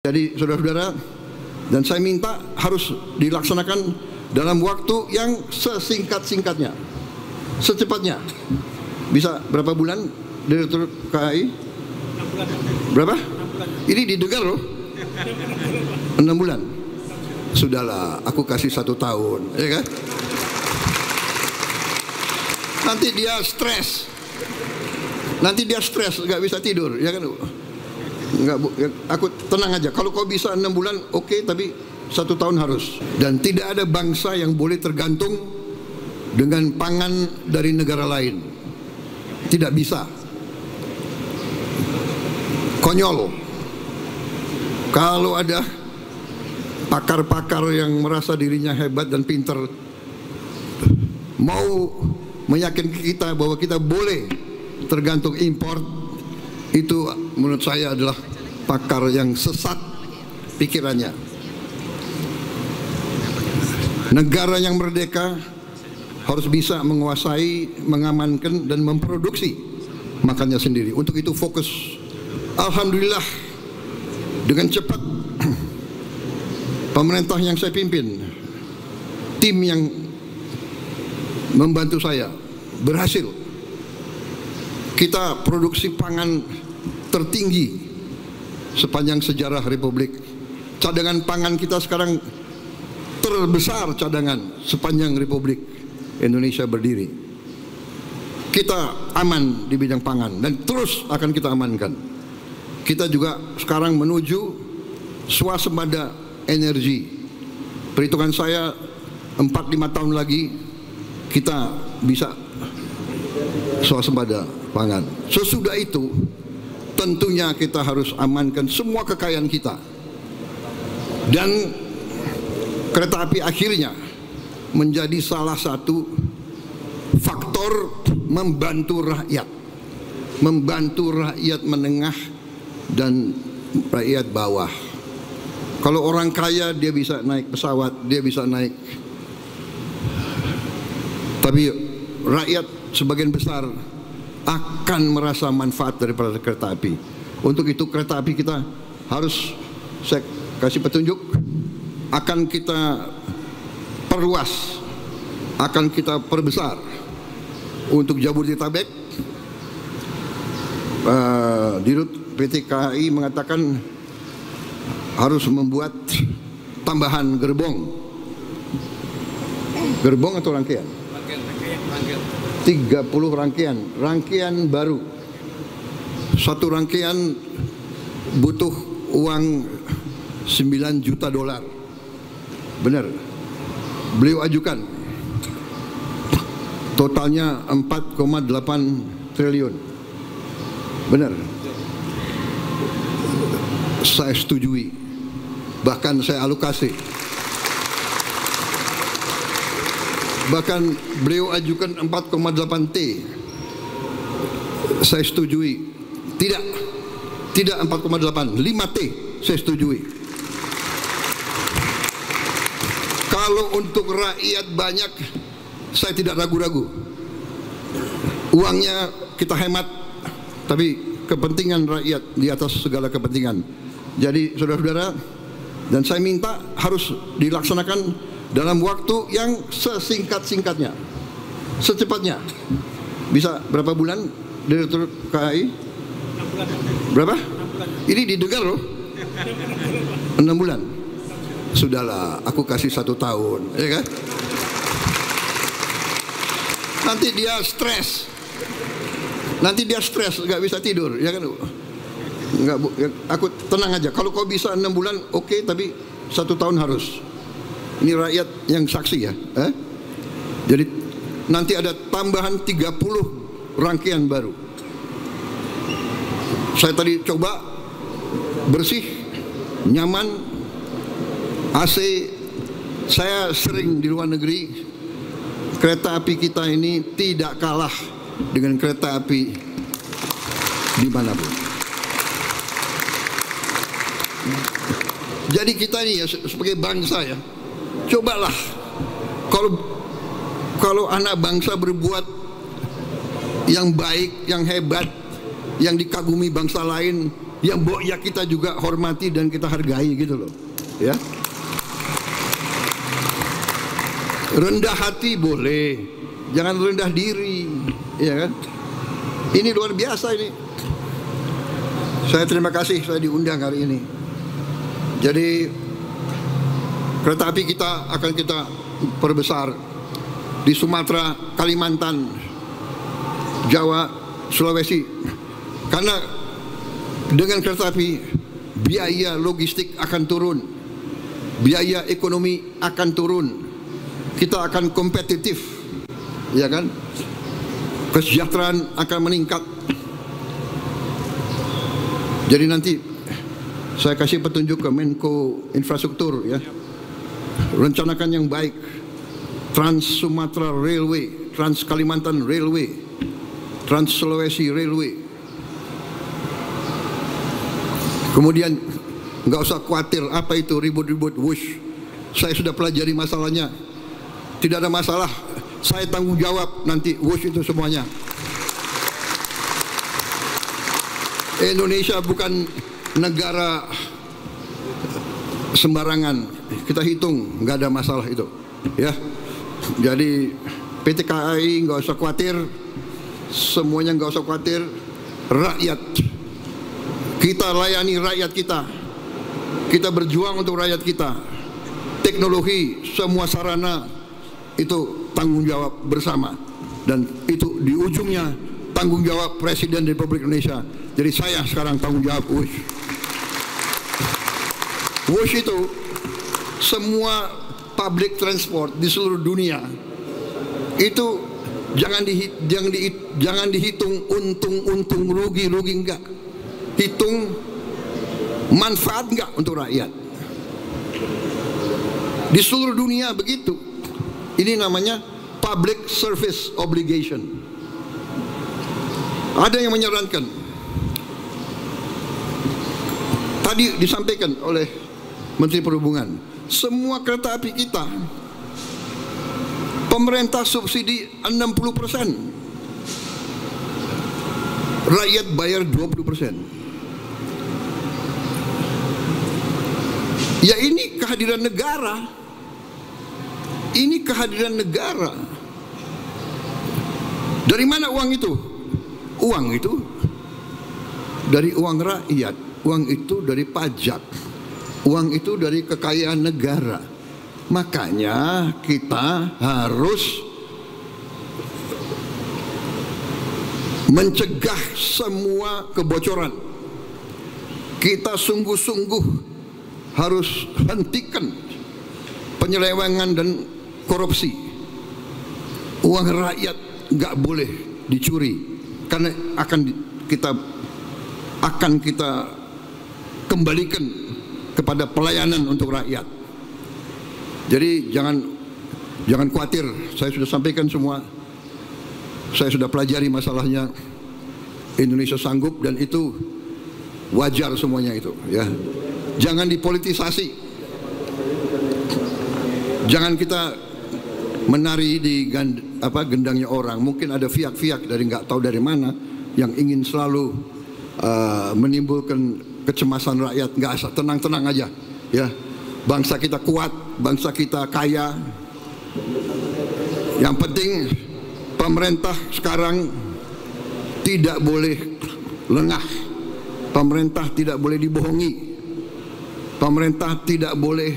Jadi saudara-saudara, dan saya minta harus dilaksanakan dalam waktu yang sesingkat-singkatnya, secepatnya. Bisa berapa bulan Direktur KAI? 6 bulan. Berapa? 6 bulan. Ini didengar loh. 6 bulan. Sudahlah, aku kasih 1 tahun, ya kan? Nanti dia stres. Nggak bisa tidur, ya kan? Enggak, Bu, aku tenang aja. Kalau kau bisa 6 bulan, oke, tapi 1 tahun harus. Dan tidak ada bangsa yang boleh tergantung dengan pangan dari negara lain. Tidak bisa. Konyol. Kalau ada pakar-pakar yang merasa dirinya hebat dan pintar, mau meyakinkan kita bahwa kita boleh tergantung impor, itu menurut saya adalah pakar yang sesat pikirannya. Negara yang merdeka harus bisa menguasai, mengamankan dan memproduksi makannya sendiri. Untuk itu fokus. Alhamdulillah, dengan cepat pemerintah yang saya pimpin, tim yang membantu saya berhasil. Kita produksi pangan tertinggi sepanjang sejarah Republik. Cadangan pangan kita sekarang terbesar cadangan sepanjang Republik Indonesia berdiri. Kita aman di bidang pangan dan terus akan kita amankan. Kita juga sekarang menuju swasembada energi. Perhitungan saya 4-5 tahun lagi kita bisa swasembada pangan. Sesudah itu tentunya kita harus amankan semua kekayaan kita. Dan kereta api akhirnya menjadi salah satu faktor membantu rakyat menengah dan rakyat bawah. Kalau orang kaya dia bisa naik pesawat, dia bisa naik, tapi rakyat sebagian besar akan merasa manfaat daripada kereta api. Untuk itu kereta api kita harus, saya kasih petunjuk, akan kita perluas, akan kita perbesar. Untuk Jabodetabek, Dirut PT KAI mengatakan harus membuat tambahan gerbong atau rangkaian? 30 rangkaian baru. Satu rangkaian butuh uang $9 juta. Benar. Beliau ajukan. Totalnya 4,8 triliun. Benar. Saya setujui. Bahkan saya alokasi. Bahkan beliau ajukan 4,8 T. Saya setujui. Tidak 4,8, 5 T saya setujui. Kalau untuk rakyat banyak, saya tidak ragu-ragu. Uangnya kita hemat, tapi kepentingan rakyat di atas segala kepentingan. Jadi saudara-saudara, dan saya minta harus dilaksanakan dalam waktu yang sesingkat-singkatnya, secepatnya. Bisa berapa bulan Direktur KAI? 6 bulan. Berapa? 6 bulan. Ini didengar loh. 6 bulan. Sudahlah, aku kasih 1 tahun, ya kan? Nanti dia stres, nggak bisa tidur, ya kan? Enggak, Bu, aku tenang aja. Kalau kau bisa 6 bulan, oke, tapi 1 tahun harus. Ini rakyat yang saksi ya. Jadi nanti ada tambahan 30 rangkaian baru. Saya tadi coba, bersih, nyaman, AC. Saya sering di luar negeri. Kereta api kita ini tidak kalah dengan kereta api dimanapun. Jadi kita ini ya sebagai bangsa ya, cobalah kalau anak bangsa berbuat yang baik, yang hebat, yang dikagumi bangsa lain, yang ya kita juga hormati dan kita hargai gitu loh, ya. Rendah hati boleh, jangan rendah diri, ya kan? Ini luar biasa ini. Saya terima kasih saya diundang hari ini. Jadi kereta api kita akan kita perbesar di Sumatera, Kalimantan, Jawa, Sulawesi. Karena dengan kereta api biaya logistik akan turun, biaya ekonomi akan turun. Kita akan kompetitif, ya kan? Kesejahteraan akan meningkat. Jadi nanti saya kasih petunjuk ke Menko Infrastruktur, ya. Rencanakan yang baik. Trans Sumatera Railway, Trans Kalimantan Railway, Trans Sulawesi Railway. Kemudian nggak usah khawatir apa itu ribut-ribut wush. Saya sudah pelajari masalahnya. Tidak ada masalah, saya tanggung jawab nanti wush itu semuanya. Indonesia bukan negara sembarangan, kita hitung nggak ada masalah itu, ya. Jadi PT KAI nggak usah khawatir, semuanya nggak usah khawatir. Rakyat kita layani rakyat kita berjuang untuk rakyat kita. Teknologi semua sarana itu tanggung jawab bersama, dan itu di ujungnya tanggung jawab Presiden Republik Indonesia. Jadi saya sekarang tanggung jawab WUSH. WUSH itu semua public transport di seluruh dunia itu jangan dihitung untung rugi enggak, hitung manfaat enggak untuk rakyat. Di seluruh dunia begitu. Ini namanya public service obligation. Ada yang menyarankan, tadi disampaikan oleh Menteri Perhubungan, semua kereta api kita pemerintah subsidi 60%, rakyat bayar 20%. Ya ini kehadiran negara. Ini kehadiran negara. Dari mana uang itu? Uang itu dari uang rakyat, uang itu dari pajak, uang itu dari kekayaan negara. Makanya kita harus mencegah semua kebocoran. Kita sungguh-sungguh harus hentikan penyelewengan dan korupsi. Uang rakyat nggak boleh dicuri, karena akan kita kembalikan kepada pelayanan untuk rakyat. Jadi jangan khawatir, saya sudah sampaikan semua, saya sudah pelajari masalahnya. Indonesia sanggup dan itu wajar semuanya itu, ya. Jangan dipolitisasi, jangan kita menari di gendangnya orang. Mungkin ada fiak-fiak dari nggak tahu dari mana yang ingin selalu menimbulkan kecemasan rakyat. Nggak asal, tenang-tenang aja, ya. Bangsa kita kuat, bangsa kita kaya. Yang penting pemerintah sekarang tidak boleh lengah, pemerintah tidak boleh dibohongi, pemerintah tidak boleh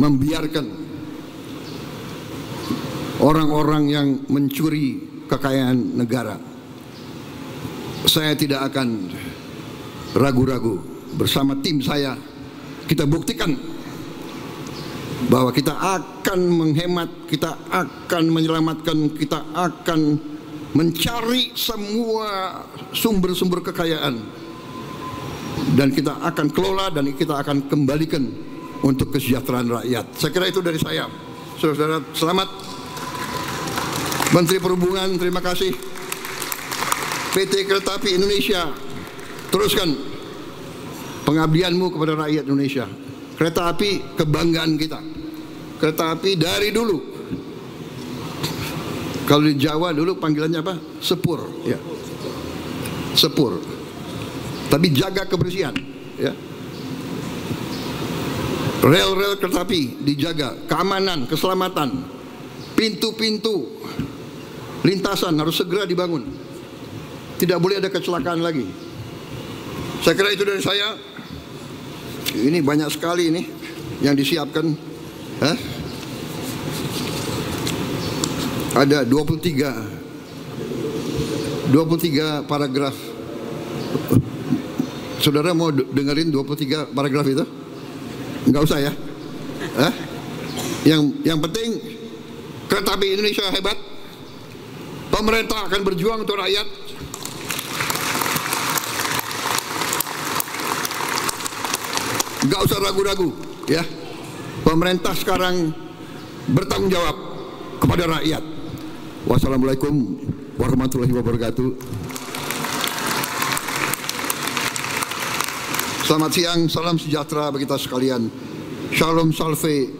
membiarkan orang-orang yang mencuri kekayaan negara. Saya tidak akan ragu-ragu. Bersama tim saya, kita buktikan bahwa kita akan menghemat, kita akan menyelamatkan, kita akan mencari semua sumber-sumber kekayaan, dan kita akan kelola dan kita akan kembalikan untuk kesejahteraan rakyat. Saya kira itu dari saya. Saudara-saudara, selamat. Menteri Perhubungan, terima kasih. PT Kereta Api Indonesia, teruskan pengabdianmu kepada rakyat Indonesia. Kereta api kebanggaan kita. Kereta api dari dulu. Kalau di Jawa dulu panggilannya apa? Sepur, ya. Sepur. tapi jaga kebersihan, ya. Rel-rel kereta api dijaga, keamanan, keselamatan, pintu-pintu lintasan harus segera dibangun. Tidak boleh ada kecelakaan lagi. Saya kira itu dari saya. Ini banyak sekali ini yang disiapkan. Ada 23 paragraf. Saudara mau dengerin 23 paragraf itu? Enggak usah ya. Yang penting kereta api Indonesia hebat. Pemerintah akan berjuang untuk rakyat. Enggak usah ragu-ragu, ya. Pemerintah sekarang bertanggung jawab kepada rakyat. Wassalamualaikum warahmatullahi wabarakatuh. Selamat siang, salam sejahtera bagi kita sekalian. Shalom salve,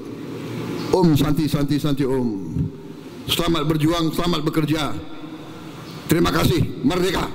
Om Santi Santi Santi Om. Selamat berjuang, selamat bekerja. Terima kasih, merdeka.